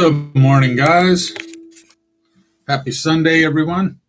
Good morning, guys. Happy Sunday, everyone.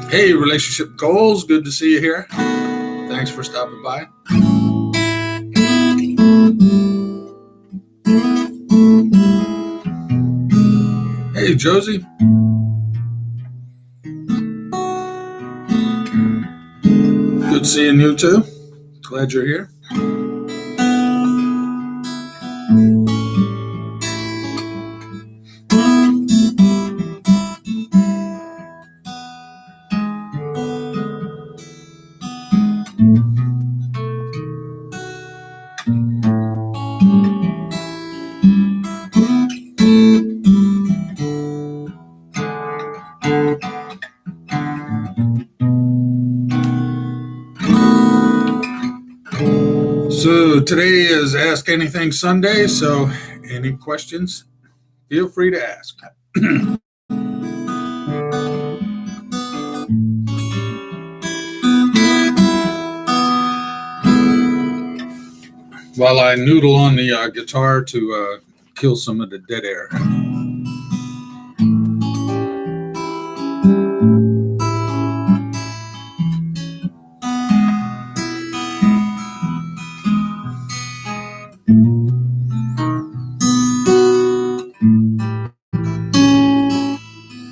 Hey, Relationship Goals. Good to see you here. Thanks for stopping by. Hey, Josie. Good seeing you too. Glad you're here. So today is Ask Anything Sunday, so any questions, feel free to ask. While I noodle on the guitar to kill some of the dead air.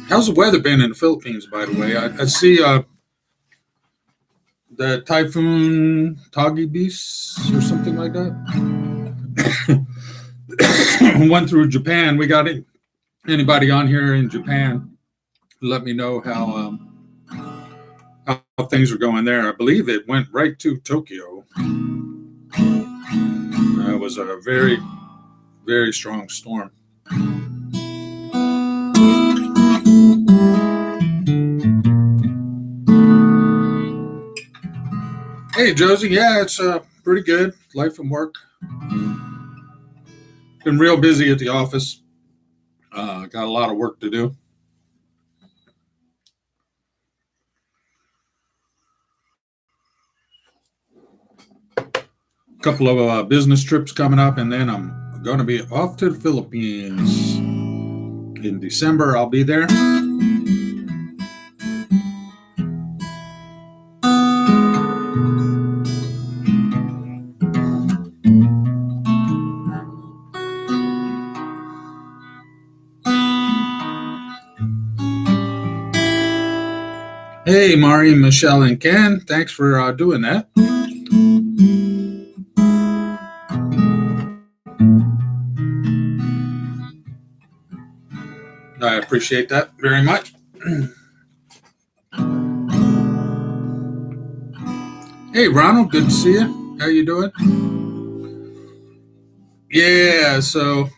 How's the weather been in the Philippines, by the way? I see the Typhoon Tagibis or something like that went through Japan. We got anybody on here in Japan? Let me know how things are going there. I believe it went right to Tokyo. It was a very, very strong storm. Hey, Josie. Yeah, it's pretty good. Life and work. Been real busy at the office. Got a lot of work to do. A couple of business trips coming up, and then I'm going to be off to the Philippines in December. I'll be there. Hey, Mari, Michelle, and Ken. Thanks for doing that. I appreciate that very much. Hey, Ronald. Good to see you. How you doing? Yeah, so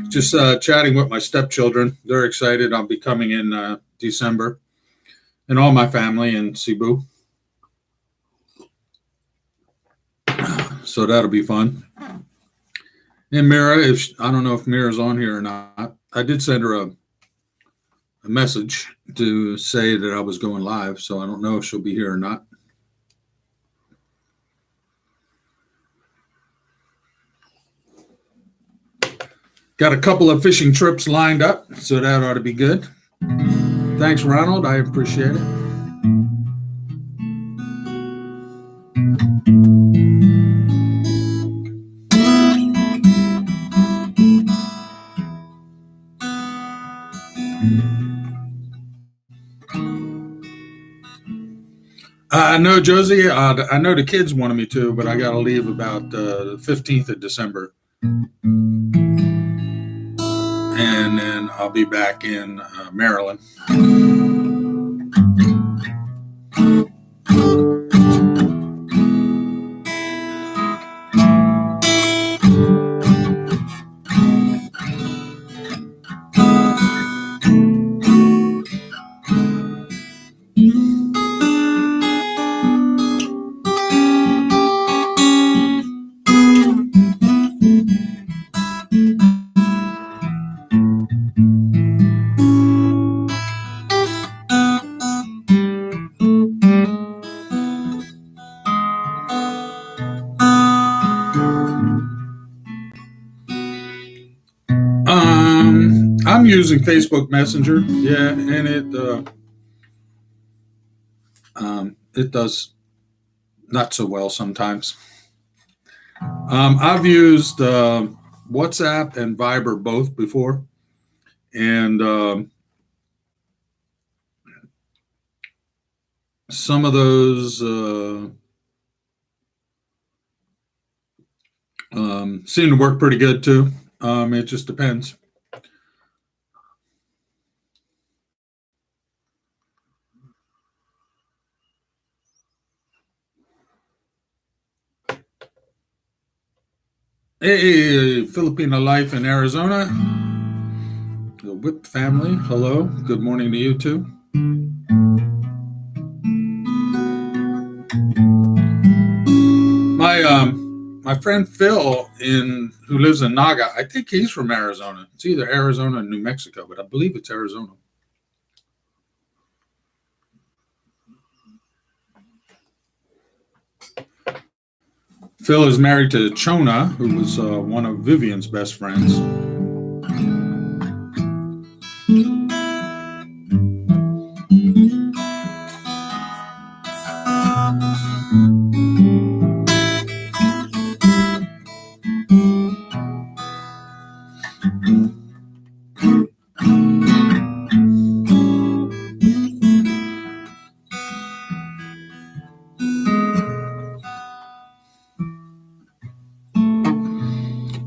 just chatting with my stepchildren. They're excited. I'll be coming in December, and all my family in Cebu. So that'll be fun. And Mira, I don't know if Mira's on here or not. I did send her a message to say that I was going live, so I don't know if she'll be here or not. Got a couple of fishing trips lined up, so that ought to be good. Thanks, Ronald. I appreciate it. I know, Josie. I know the kids wanted me to, but I got to leave about the 15th of December, and then I'll be back in Maryland. I'm using Facebook Messenger. Yeah, and it does not so well sometimes. I've used WhatsApp and Viber both before, and some of those seem to work pretty good too. It just depends. Hey, Filipino life in Arizona. The Whip family. Hello. Good morning to you too. My friend Phil who lives in Naga, I think he's from Arizona. It's either Arizona or New Mexico, but I believe it's Arizona. Phil is married to Chona, who was one of Vivian's best friends.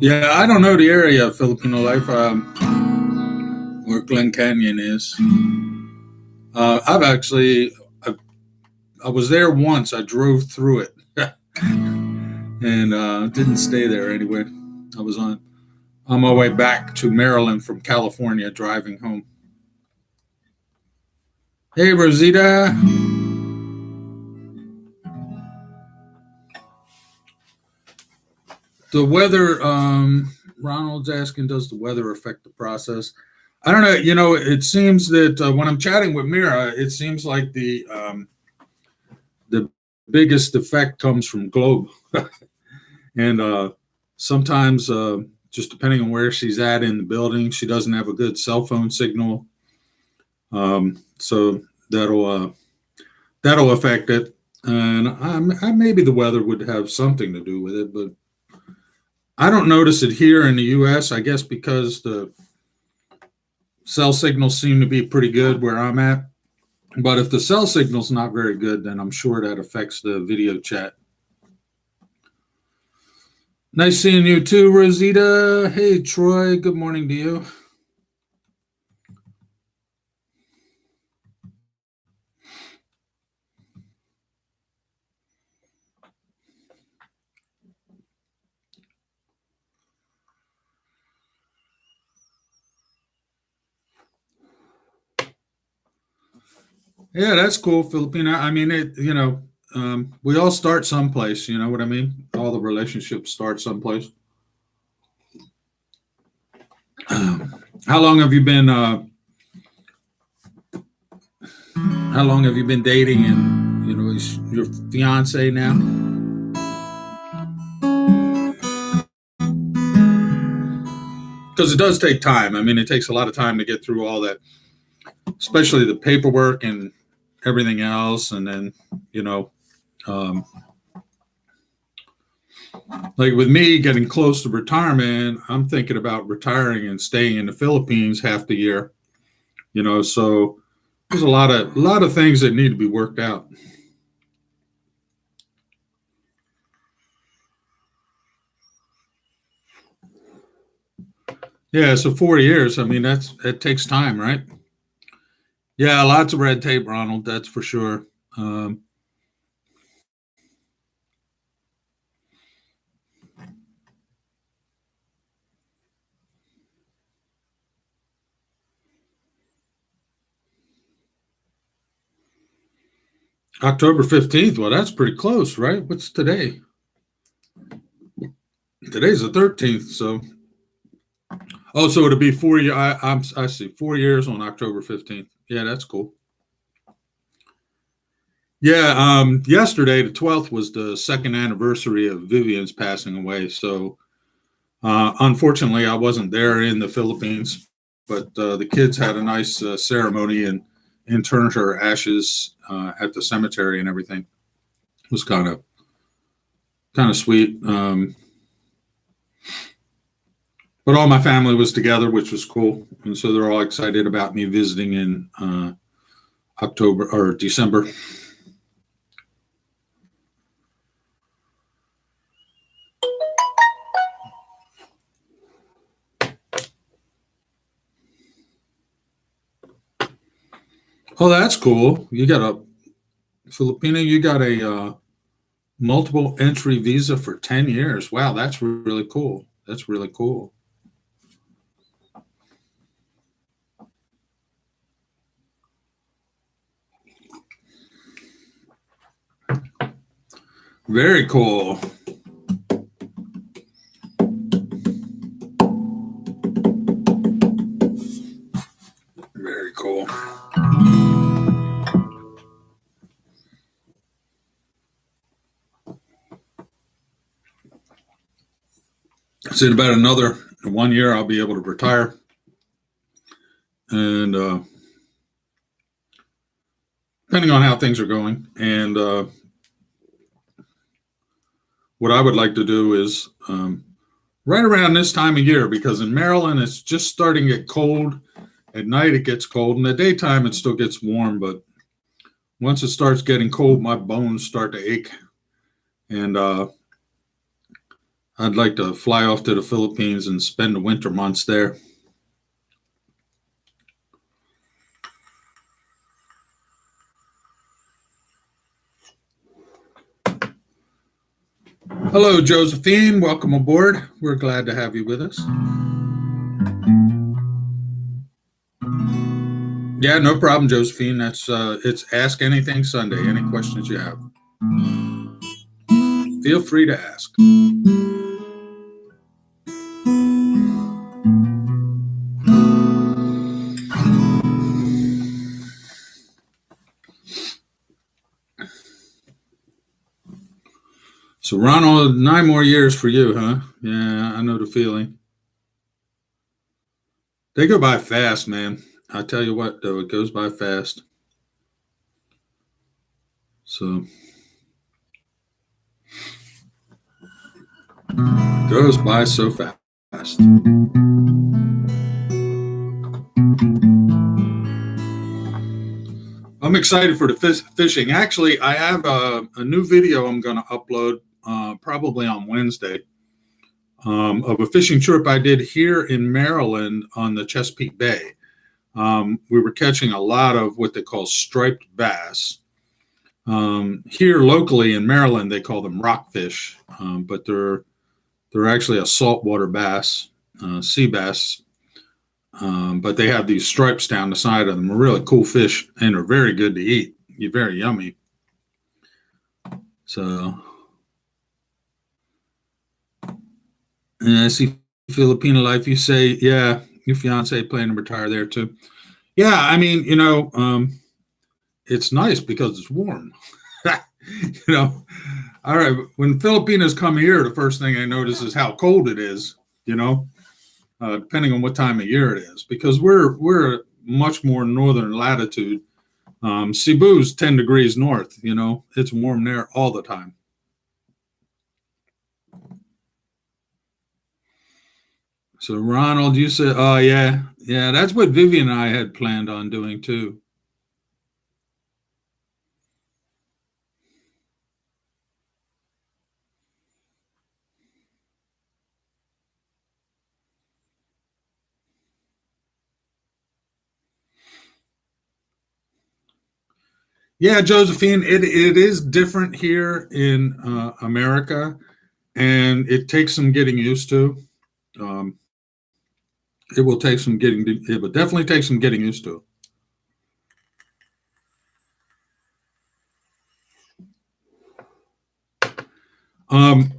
Yeah, I don't know the area of Filipino life where Glen Canyon is. I was there once. I drove through it and didn't stay there anyway. I was on my way back to Maryland from California, driving home. Hey, Rosita. The weather, Ronald's asking, does the weather affect the process? I don't know. It seems that when I'm chatting with Mira, it seems like the biggest effect comes from Globe. And sometimes, just depending on where she's at in the building, she doesn't have a good cell phone signal. So that'll affect it. And maybe the weather would have something to do with it, but I don't notice it here in the U.S. I guess because the cell signals seem to be pretty good where I'm at. But if the cell signal's not very good, then I'm sure that affects the video chat. Nice seeing you too, Rosita. Hey, Troy. Good morning to you. Yeah, that's cool, Filipina. I mean, we all start someplace. You know what I mean? All the relationships start someplace. How long have you been? How long have you been dating? And is your fiance now? Because it does take time. I mean, it takes a lot of time to get through all that, especially the paperwork and everything else, and then um, like with me getting close to retirement, I'm thinking about retiring and staying in the Philippines half the year. So there's a lot of things that need to be worked out. Yeah, so 4 years. I mean, it takes time, right? Yeah, lots of red tape, Ronald. That's for sure. Um, October 15th. Well, that's pretty close, right? What's today? Today's the 13th. So, oh, so it'll be 4 year. I see 4 years on October 15th. Yeah, that's cool. Yeah, yesterday, the 12th, was the second anniversary of Vivian's passing away. So, unfortunately, I wasn't there in the Philippines, but the kids had a nice ceremony and interned her ashes at the cemetery and everything. It was kind of sweet. But all my family was together, which was cool, and so they're all excited about me visiting in October or December. Oh, that's cool. You got a Filipino. You got a multiple entry visa for 10 years. Wow, that's really cool. That's really cool. Very cool. Very cool. So in about another 1 year, I'll be able to retire. And depending on how things are going, and what I would like to do is right around this time of year, because in Maryland it's just starting to get cold. At night it gets cold. In the daytime it still gets warm, but once it starts getting cold, my bones start to ache. And I'd like to fly off to the Philippines and spend the winter months there. Hello, Josephine. Welcome aboard. We're glad to have you with us. Yeah, no problem, Josephine. It's Ask Anything Sunday. Any questions you have, feel free to ask. So, Ronald, 9 more years for you, huh? Yeah, I know the feeling. They go by fast, man. I tell you what, though, it goes by fast. So, goes by so fast. I'm excited for the fishing. Actually, I have a new video I'm going to upload probably on Wednesday of a fishing trip I did here in Maryland on the Chesapeake Bay. We were catching a lot of what they call striped bass. Here locally in Maryland, they call them rockfish, but they're actually a saltwater bass, sea bass. But they have these stripes down the side of them. They're really cool fish, and they're very good to eat. You're very yummy. So, and I see Filipino life. You say, yeah, your fiance planning to retire there too. Yeah, I mean, it's nice because it's warm. you know, all right. When Filipinos come here, the first thing I notice is how cold it is. You know, depending on what time of year it is, because we're much more northern latitude. Cebu's 10 degrees north. It's warm there all the time. So Ronald, you said, oh yeah, yeah, that's what Vivian and I had planned on doing too. Yeah, Josephine, it is different here in America, and it takes some getting used to. Um, it will take some getting. It will definitely take some getting used to. Um,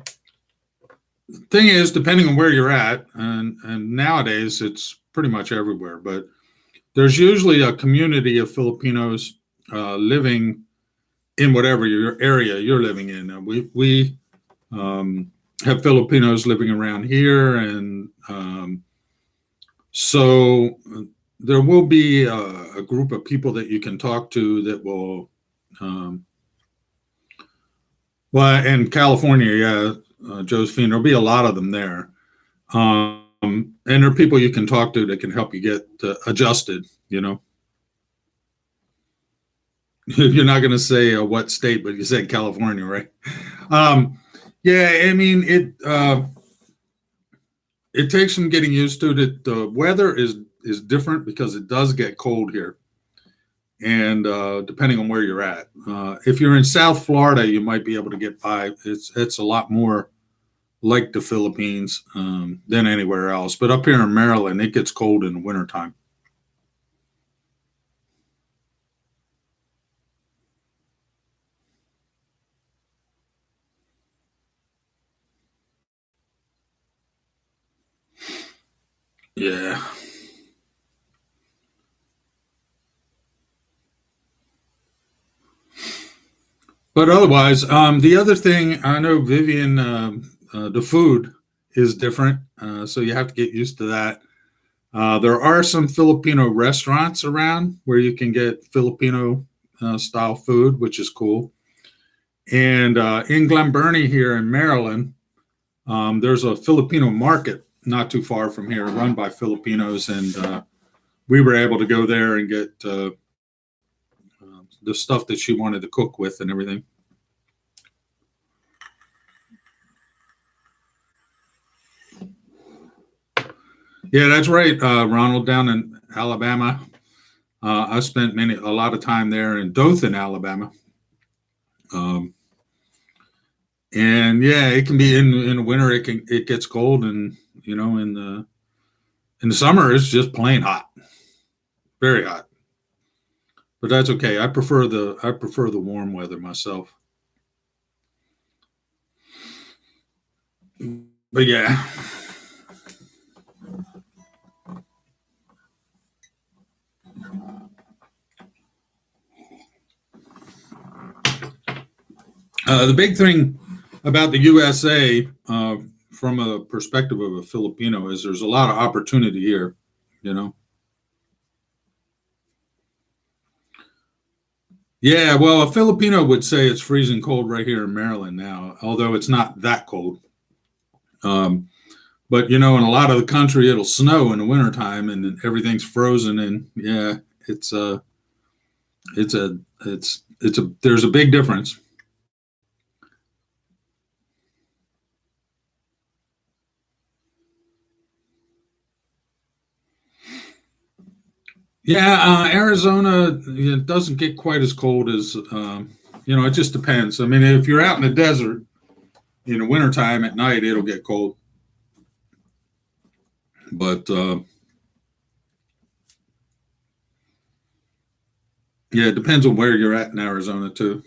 Thing is, depending on where you're at, and nowadays it's pretty much everywhere, but there's usually a community of Filipinos living in whatever your area you're living in. We um, have Filipinos living around here, and so there will be a group of people that you can talk to that will. Um, well, in California, yeah, Josephine, there'll be a lot of them there. And there are people you can talk to that can help you get adjusted. You know, you're not going to say what state, but you said California, right? Um, yeah, I mean it takes some getting used to. That the weather is different because it does get cold here, and depending on where you're at, if you're in South Florida, you might be able to get by. It's a lot more like the Philippines than anywhere else. But up here in Maryland, it gets cold in the wintertime. Yeah. But otherwise, the other thing I know, Vivian, the food is different, so you have to get used to that. There are some Filipino restaurants around where you can get Filipino style food, which is cool. And in Glen Burnie here in Maryland, there's a Filipino market not too far from here, run by Filipinos, and we were able to go there and get the stuff that she wanted to cook with and everything. Yeah, that's right, Ronald. Down in Alabama, I spent a lot of time there in Dothan, Alabama. Um, and yeah, it can be in the winter. It gets cold, and in the summer it's just plain hot, very hot. But that's okay. I prefer the warm weather myself. But yeah, the big thing about the USA, from a perspective of a Filipino, is there's a lot of opportunity here. You know. Yeah, well, a Filipino would say it's freezing cold right here in Maryland now, although it's not that cold. Um, but in a lot of the country, it'll snow in the wintertime and everything's frozen. And yeah, it's a, it's a, there's a big difference. Yeah, Arizona, it doesn't get quite as cold as, it just depends. I mean, if you're out in the desert in the wintertime at night, it'll get cold. But yeah, it depends on where you're at in Arizona, too.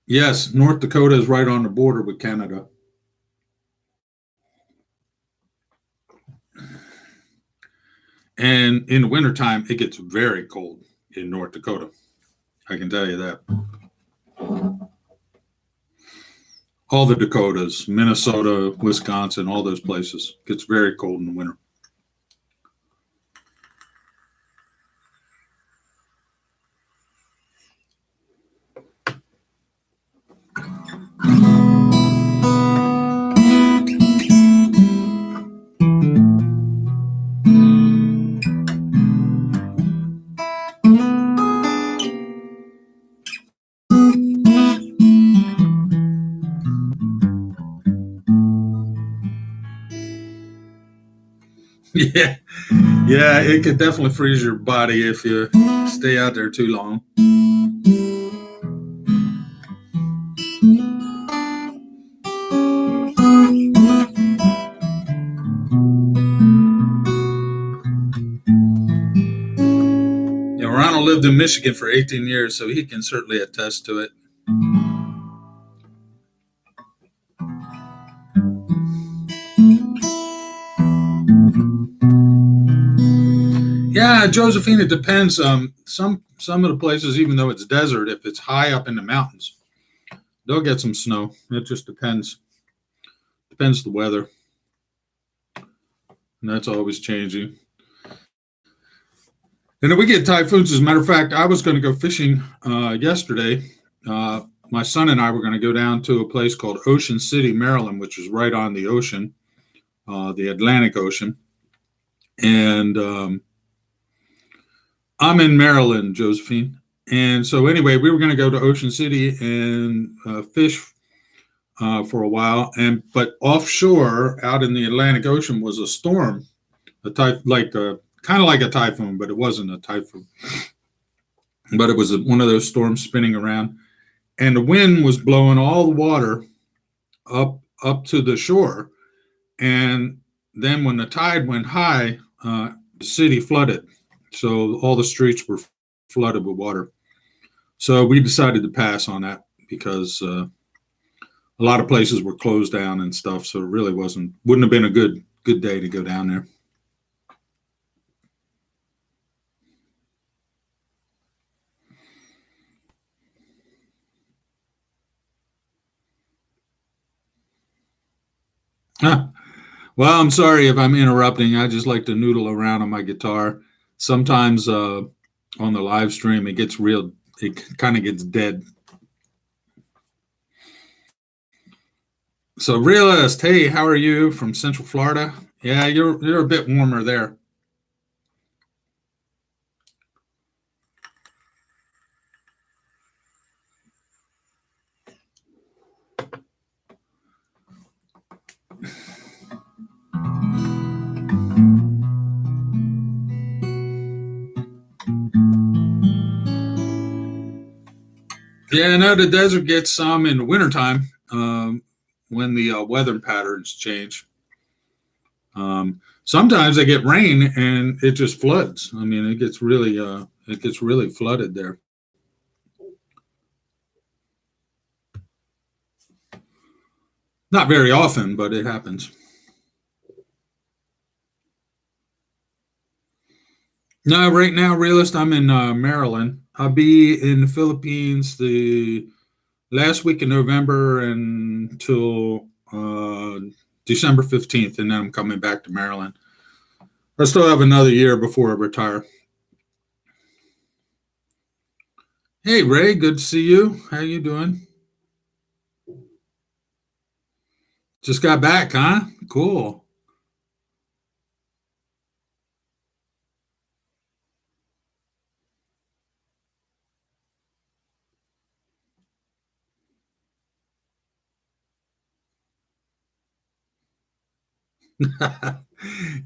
Yes, North Dakota is right on the border with Canada. And in the wintertime, it gets very cold in North Dakota. I can tell you that. All the Dakotas, Minnesota, Wisconsin, all those places, gets very cold in the winter. Yeah, Yeah, it could definitely freeze your body if you stay out there too long. Yeah, Ronald lived in Michigan for 18 years, so he can certainly attest to it. Yeah, Josephine, it depends. Some of the places, even though it's desert, if it's high up in the mountains, they'll get some snow. It just depends the weather, and that's always changing. And then we get typhoons. As a matter of fact, I was going to go fishing yesterday. My son and I were going to go down to a place called Ocean City, Maryland, which is right on the ocean, the Atlantic Ocean. And I'm in Maryland, Josephine. And so, anyway, we were going to go to Ocean City and fish for a while. But offshore, out in the Atlantic Ocean, was a storm, kind of like a typhoon, but it wasn't a typhoon. But it was one of those storms spinning around, and the wind was blowing all the water up to the shore. And then when the tide went high, the city flooded, so all the streets were flooded with water. So we decided to pass on that because a lot of places were closed down and stuff. So it really wouldn't have been a good day to go down there. Huh. Well, I'm sorry if I'm interrupting. I just like to noodle around on my guitar. Sometimes on the live stream, it kind of gets dead. So, Realist, hey, how are you from Central Florida? Yeah, you're a bit warmer there. Yeah, no, the desert gets some in the wintertime when the weather patterns change. Sometimes they get rain and it just floods. I mean, it gets really flooded there. Not very often, but it happens. No, right now, Realist, I'm in Maryland. I'll be in the Philippines the last week in November until December 15th, and then I'm coming back to Maryland. I still have another year before I retire. Hey, Ray, good to see you. How you doing? Just got back, huh? Cool.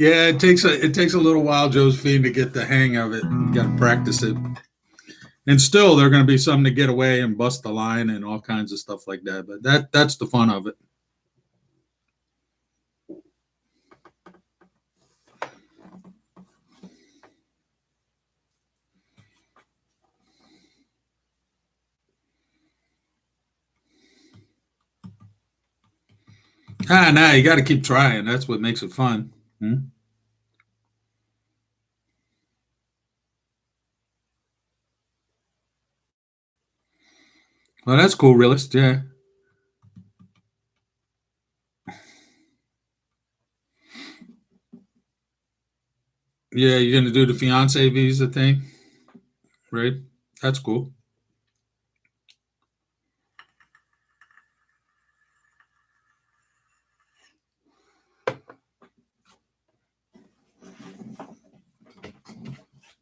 Yeah, it takes a little while, Josephine, to get the hang of it. You got to practice it. And still, there are going to be some to get away and bust the line and all kinds of stuff like that. But that's the fun of it. No, you got to keep trying. That's what makes it fun. Hmm? Well, that's cool, realist. Yeah, yeah. You're gonna do the fiance visa thing, right? That's cool.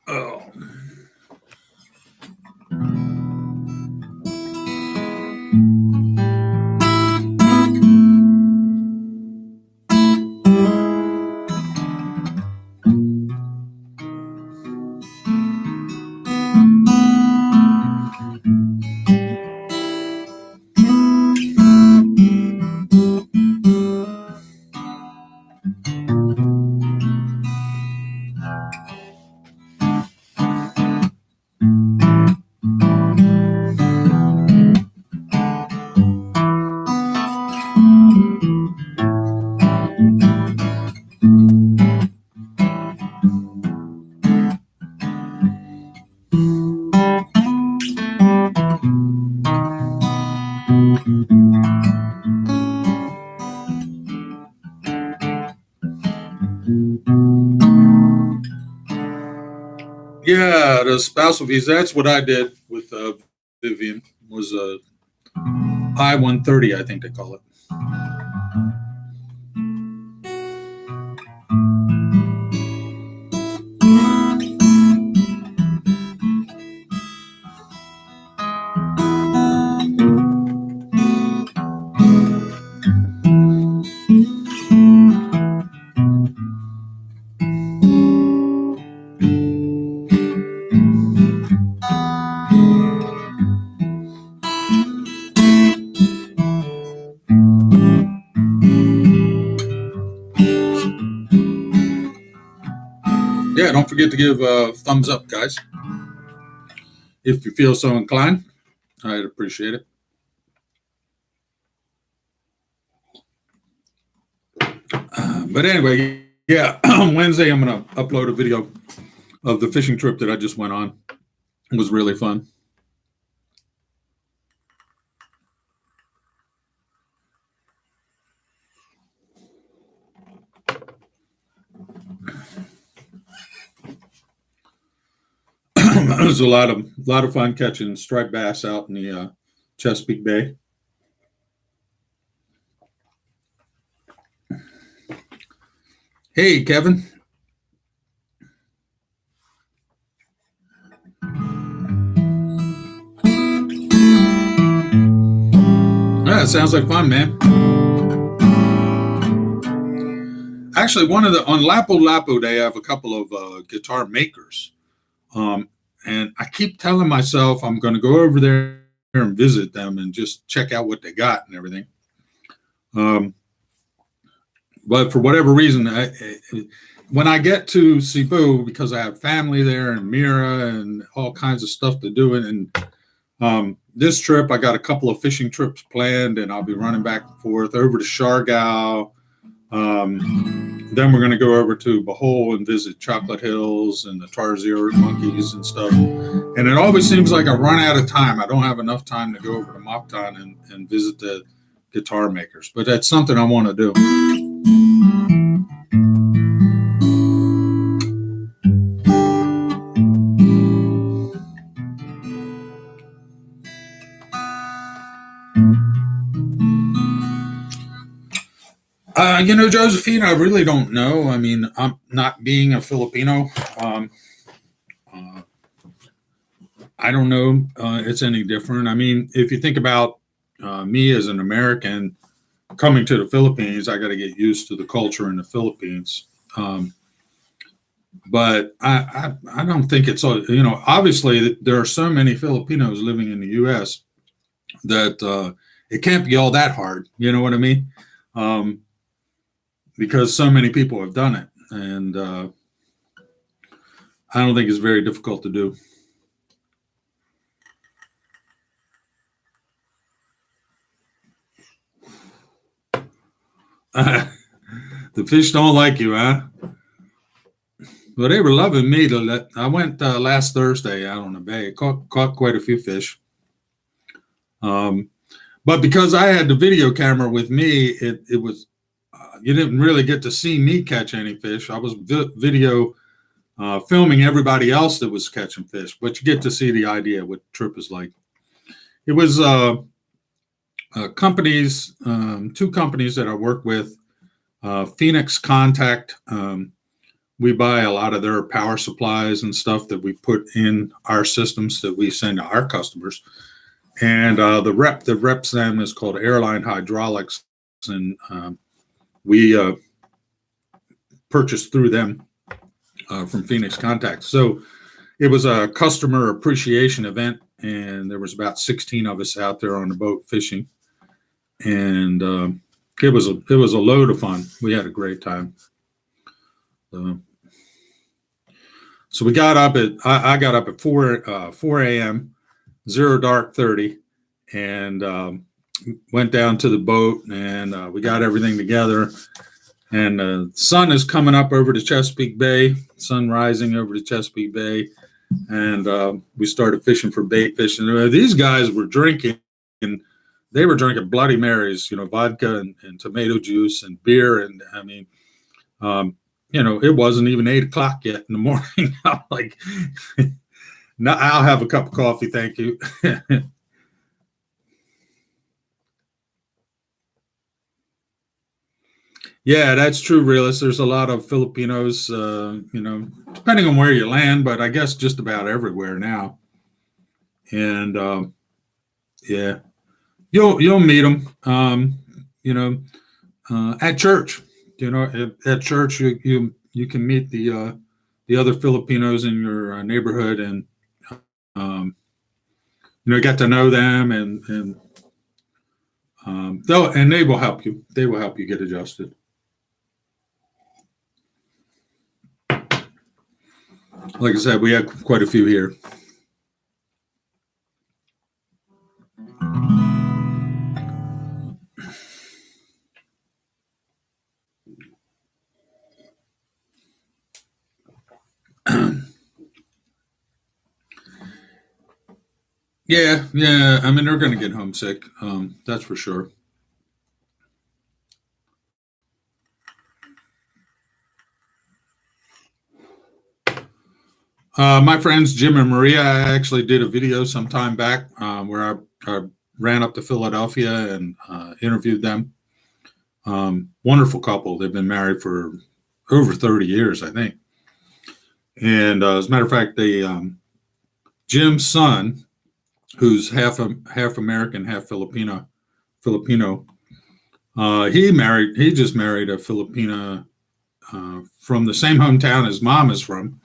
Oh, Yeah, the spousal visa. That's what I did with Vivian. Was I-130, I think they call it. Yeah, don't forget to give thumbs up, guys, if you feel so inclined. I'd appreciate it. But anyway, yeah, Wednesday I'm going to upload a video of the fishing trip that I just went on. It was really fun. It was a lot of fun catching striped bass out in the Chesapeake Bay. Hey, Kevin. Yeah, it sounds like fun, man. Actually, on Lapu Lapu Day, I have a couple of guitar makers. And I keep telling myself I'm going to go over there and visit them and just check out what they got and everything. But for whatever reason, when I get to Cebu, because I have family there and Mira and all kinds of stuff to do, and this trip, I got a couple of fishing trips planned, and I'll be running back and forth over to Siargao. Then we're going to go over to Bohol and visit Chocolate Hills and the Tarsier monkeys and stuff. And it always seems like I run out of time. I don't have enough time to go over to Mactan and visit the guitar makers. But that's something I want to do. Josephine, I really don't know. I mean, I'm not being a Filipino. I don't know it's any different. I mean, if you think about me as an American coming to the Philippines, I got to get used to the culture in the Philippines. But I don't think it's all, obviously there are so many Filipinos living in the U.S. that it can't be all that hard. You know what I mean? Because so many people have done it. And I don't think it's very difficult to do. The fish don't like you, huh? Well, they were loving me. I went last Thursday out on the bay. Caught quite a few fish. But because I had the video camera with me, it was you didn't really get to see me catch any fish. I was video filming everybody else that was catching fish, but you get to see the idea what the trip is like. It was companies, two companies that I work with, Phoenix Contact. We buy a lot of their power supplies and stuff that we put in our systems that we send to our customers. And the rep that reps them is called Airline Hydraulics, and we purchased through them from Phoenix Contact. So it was a customer appreciation event, and there was about 16 of us out there on the boat fishing, and it was a load of fun. We had a great time. So we got up at I got up at 4 a.m. 0 dark 30, and went down to the boat, and we got everything together. And the sun is coming up over the Chesapeake Bay, sun rising over the Chesapeake Bay, and we started fishing for bait fish. And these guys were drinking, and they were drinking Bloody Marys, vodka and tomato juice and beer. And I mean, it wasn't even 8 o'clock yet in the morning. I'm like, no, I'll have a cup of coffee, thank you. Yeah, that's true, realist. There's a lot of Filipinos, depending on where you land, but I guess just about everywhere now. And yeah, you'll meet them. At church. At church you can meet the other Filipinos in your neighborhood, and um, get to know them, and they will help you. They will help you get adjusted. Like I said, we have quite a few here. Yeah. I mean, they're going to get homesick. That's for sure. My friends Jim and Maria, I actually did a video some time back where I ran up to Philadelphia and interviewed them. Wonderful couple. They've been married for over 30 years, I think. And as a matter of fact, Jim's son, who's half American, half Filipino, he just married a Filipina from the same hometown his mom is from,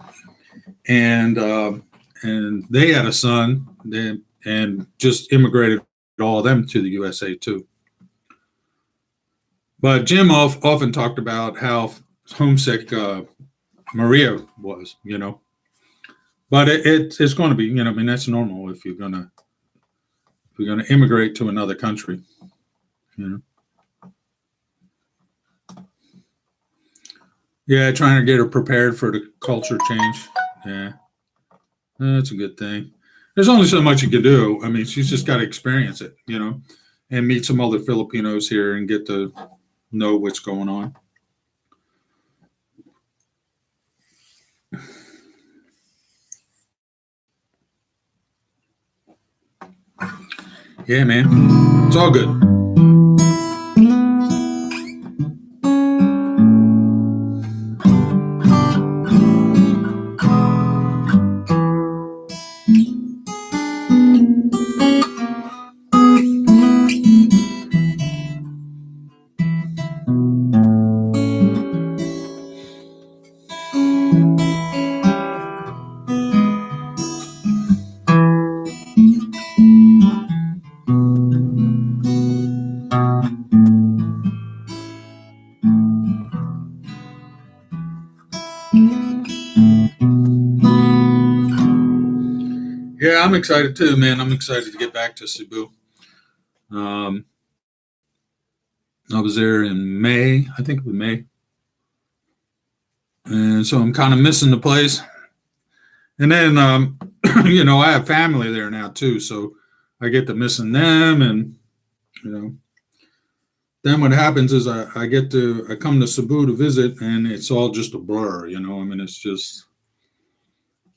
and they had a son, and just immigrated all of them to the USA too. But Jim often talked about how homesick Maria was, But it's going to be, I mean, that's normal if you're gonna immigrate to another country, Yeah, trying to get her prepared for the culture change. Yeah, that's a good thing. There's only so much you can do. I mean, she's just got to experience it, and meet some other Filipinos here and get to know what's going on. Yeah, man. It's all good. Yeah, I'm excited too, man. I'm excited to get back to Cebu. I was there in May, I think it was May. And so I'm kind of missing the place. And then, I have family there now too. So I get to missing them. And, then what happens is I come to Cebu to visit, and it's all just a blur, I mean, it's just,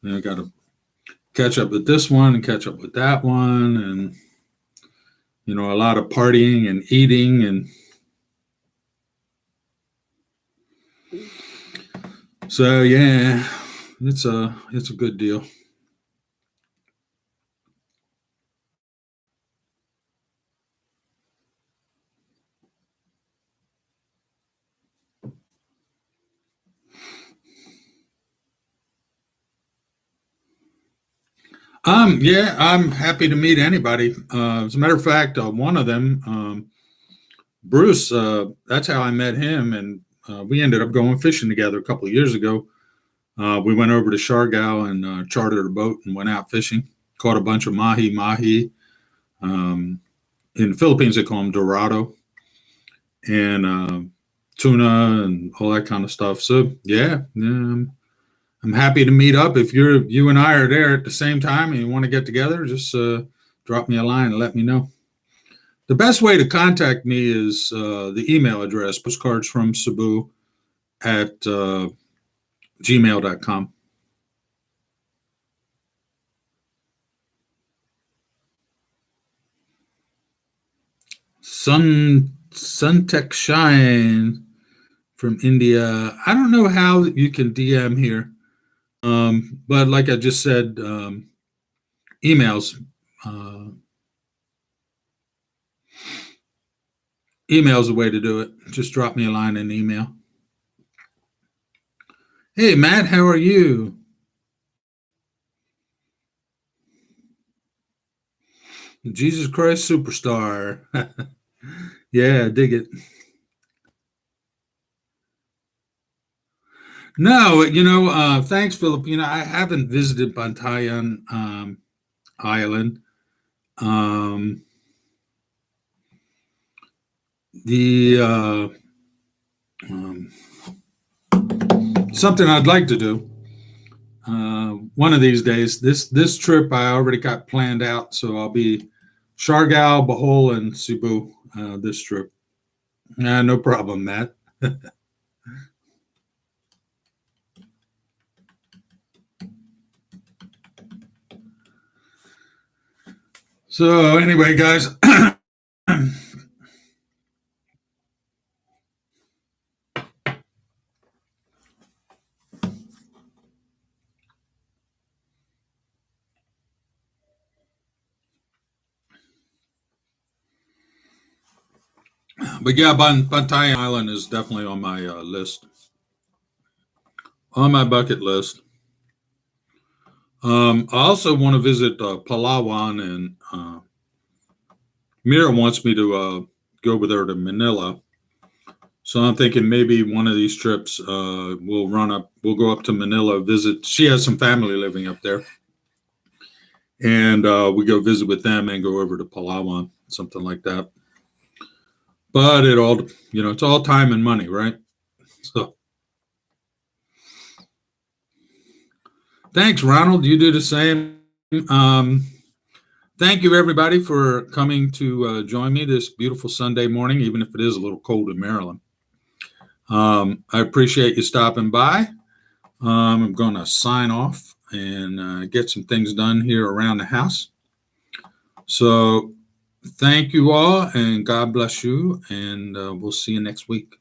I got to catch up with this one and catch up with that one. And, a lot of partying and eating, and so yeah, it's a good deal. Yeah, I'm happy to meet anybody. As a matter of fact, one of them, Bruce, that's how I met him, and we ended up going fishing together a couple of years ago. We went over to Siargao and chartered a boat and went out fishing. Caught a bunch of mahi. In the Philippines, they call them dorado, and tuna and all that kind of stuff. So yeah, I'm happy to meet up. If you and I are there at the same time and you want to get together, just drop me a line and let me know. The best way to contact me is the email address, postcards from Cebu at gmail.com. Suntech Shine from India. I don't know how you can DM here, but like I just said, emails. Email's a way to do it. Just drop me a line in email. Hey, Matt, how are you? Jesus Christ Superstar. Yeah, dig it. No, thanks, Philip. I haven't visited Bantayan Island. Um, the um, Something I'd like to do one of these days. This trip I already got planned out, so I'll be Siargao, Bohol, and Cebu this trip. No problem, Matt. So anyway, guys. But yeah, Bantayan Island is definitely on my list, on my bucket list. I also want to visit Palawan, and Mira wants me to go with her to Manila. So I'm thinking maybe one of these trips we'll go up to Manila, visit. She has some family living up there, and we go visit with them and go over to Palawan, something like that. But it's all time and money, right? So thanks, Ronald. You do the same. Thank you, everybody, for coming to join me this beautiful Sunday morning, even if it is a little cold in Maryland. I appreciate you stopping by. I'm going to sign off and get some things done here around the house. So thank you all, and God bless you, and we'll see you next week.